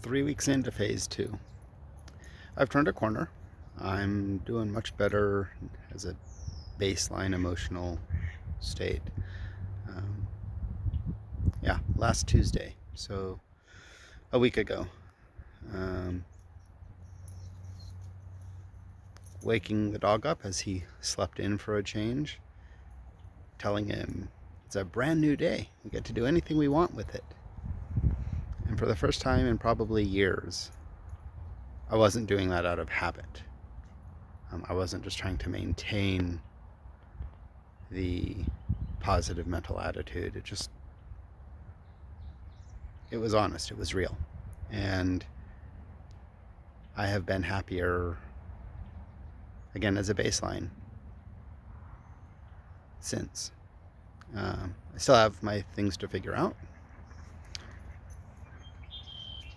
3 weeks into phase two. I've turned a corner. I'm doing much better as a baseline emotional state. Um, yeah, last Tuesday, so a week ago. Um, Waking the dog up as he slept in for a change, telling him it's a brand new day. We get to do anything we want with it. And for the first time in probably years, I wasn't doing that out of habit. I wasn't just trying to maintain the positive mental attitude. It was honest, it was real. And I have been happier, again, as a baseline since. I still have my things to figure out,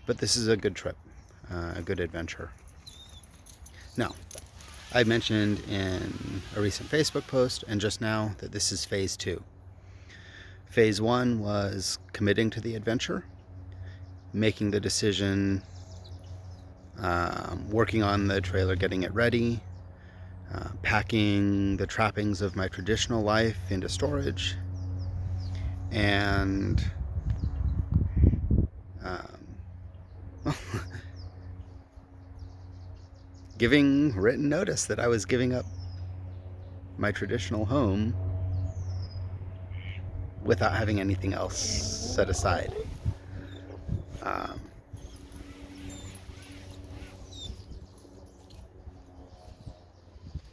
but this is a good trip, a good adventure. Now, I mentioned in a recent Facebook post and just now that this is phase two. Phase one was committing to the adventure, making the decision, working on the trailer, getting it ready, packing the trappings of my traditional life into storage, and giving written notice that I was giving up my traditional home without having anything else set aside.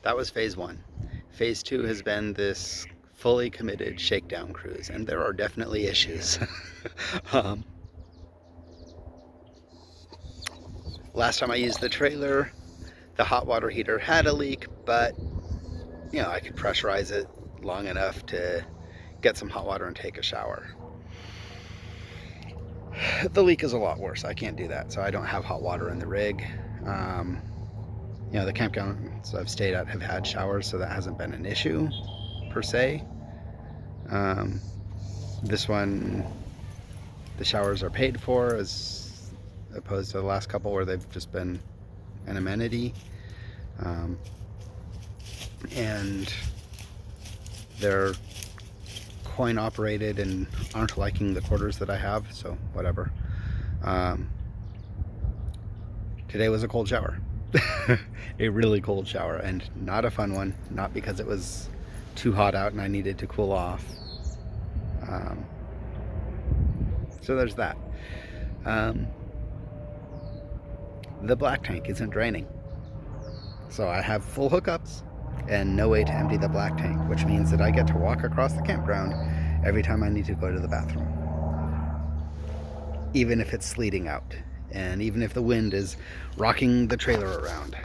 That was phase one. Phase two has been this fully committed shakedown cruise, and there are definitely issues. Last time I used the trailer, the hot water heater had a leak, but I could pressurize it long enough to get some hot water and take a shower. The leak is a lot worse. I can't do that, so I don't have hot water in the rig. The campgrounds I've stayed at have had showers, so that hasn't been an issue per se. This one, the showers are paid for as opposed to the last couple where they've just been an amenity. And they're coin operated and aren't liking the quarters that I have, so whatever. Today was a cold shower. A really cold shower, and not a fun one. Not because it was too hot out and I needed to cool off. So there's that. The black tank isn't draining, so I have full hookups and no way to empty the black tank, which means that I get to walk across the campground every time I need to go to the bathroom, even if it's sleeting out and even if the wind is rocking the trailer around.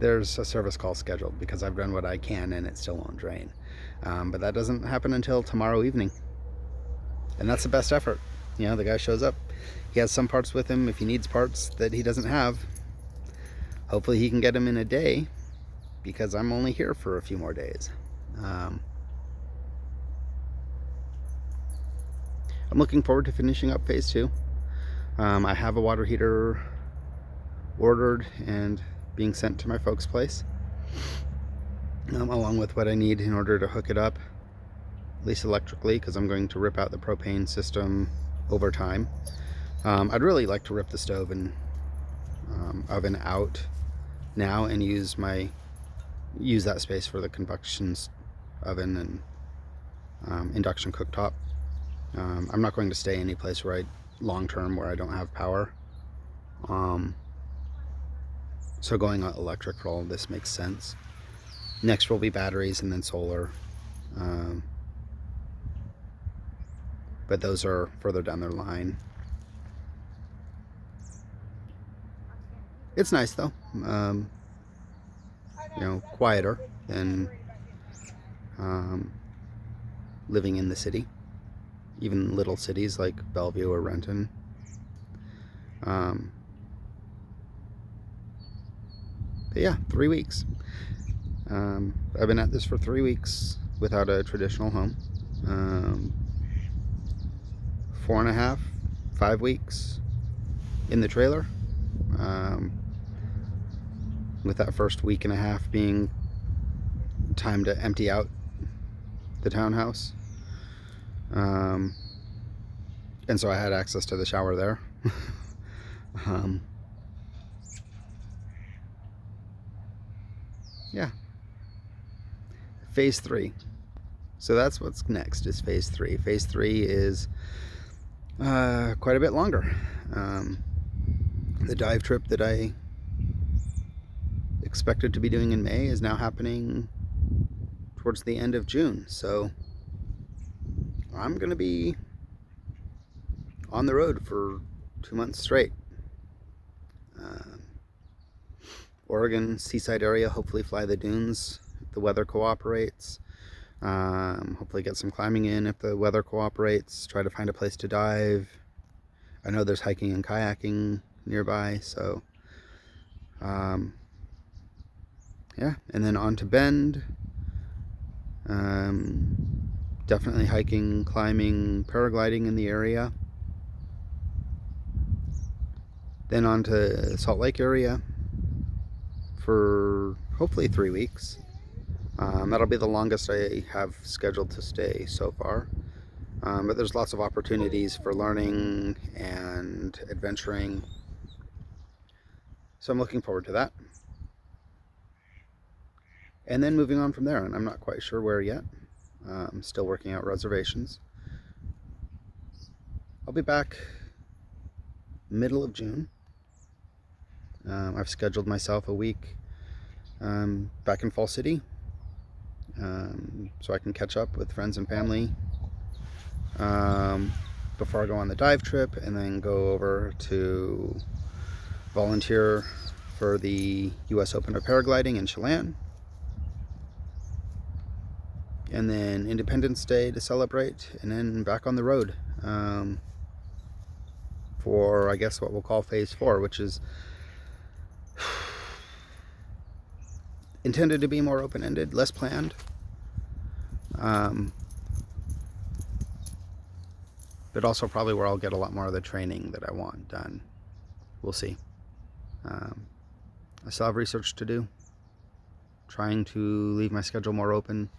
There's a service call scheduled because I've done what I can and it still won't drain. But that doesn't happen until tomorrow evening. And that's the best effort. The guy shows up. He has some parts with him if he needs parts that he doesn't have. Hopefully he can get them in a day because I'm only here for a few more days. I'm looking forward to finishing up phase two. I have a water heater ordered and being sent to my folks' place, along with what I need in order to hook it up, at least electrically, because I'm going to rip out the propane system over time. I'd really like to rip the stove and oven out now and use that space for the convection oven and induction cooktop. I'm not going to stay any place long term where I don't have power. So going electric for all of this makes sense. Next will be batteries and then solar. But those are further down the line. It's nice though. Quieter than living in the city. Even little cities like Bellevue or Renton. But yeah, 3 weeks. I've been at this for 3 weeks without a traditional home. 4.5, 5 weeks in the trailer, with that first week and a half being time to empty out the townhouse. And so I had access to the shower there. Yeah. Phase 3. So that's what's next, is phase 3. Phase 3 is quite a bit longer. The dive trip that I expected to be doing in May is now happening towards the end of June. So I'm going to be on the road for 2 months straight. Oregon, seaside area, hopefully fly the dunes if the weather cooperates. Hopefully get some climbing in if the weather cooperates. Try to find a place to dive. I know there's hiking and kayaking nearby, so yeah. And then on to Bend. Definitely hiking, climbing, paragliding in the area. Then on to Salt Lake area for hopefully 3 weeks. That'll be the longest I have scheduled to stay so far. But there's lots of opportunities for learning and adventuring. So I'm looking forward to that. And then moving on from there, and I'm not quite sure where yet. I'm still working out reservations. I'll be back middle of June. I've scheduled myself a week back in Fall City, so I can catch up with friends and family before I go on the dive trip, and then go over to volunteer for the US Open of Paragliding in Chelan, and then Independence Day to celebrate, and then back on the road for, I guess, what we'll call phase 4, which is intended to be more open-ended, less planned, but also probably where I'll get a lot more of the training that I want done. We'll see. I still have research to do, trying to leave my schedule more open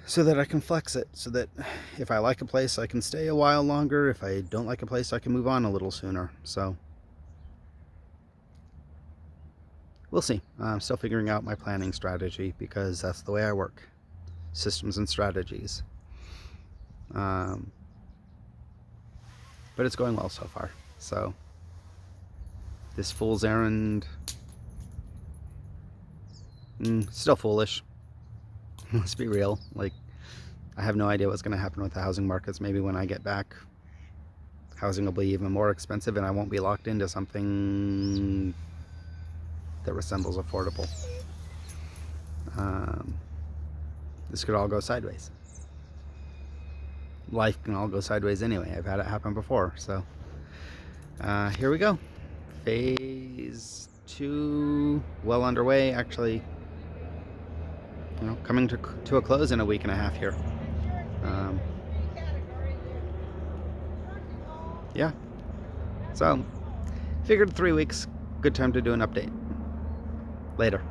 so that I can flex it, so that if I like a place I can stay a while longer, if I don't like a place I can move on a little sooner. So we'll see. I'm still figuring out my planning strategy, because that's the way I work. Systems and strategies. But it's going well so far. So this fool's errand, still foolish. Let's be real. Like, I have no idea what's going to happen with the housing markets. Maybe when I get back, housing will be even more expensive, and I won't be locked into something that resembles affordable. This could all go sideways. Life can all go sideways anyway. I've had it happen before. So here we go. Phase 2 well underway. Actually, coming to a close in a week and a half here. Yeah. So figured 3 weeks, good time to do an update. Later.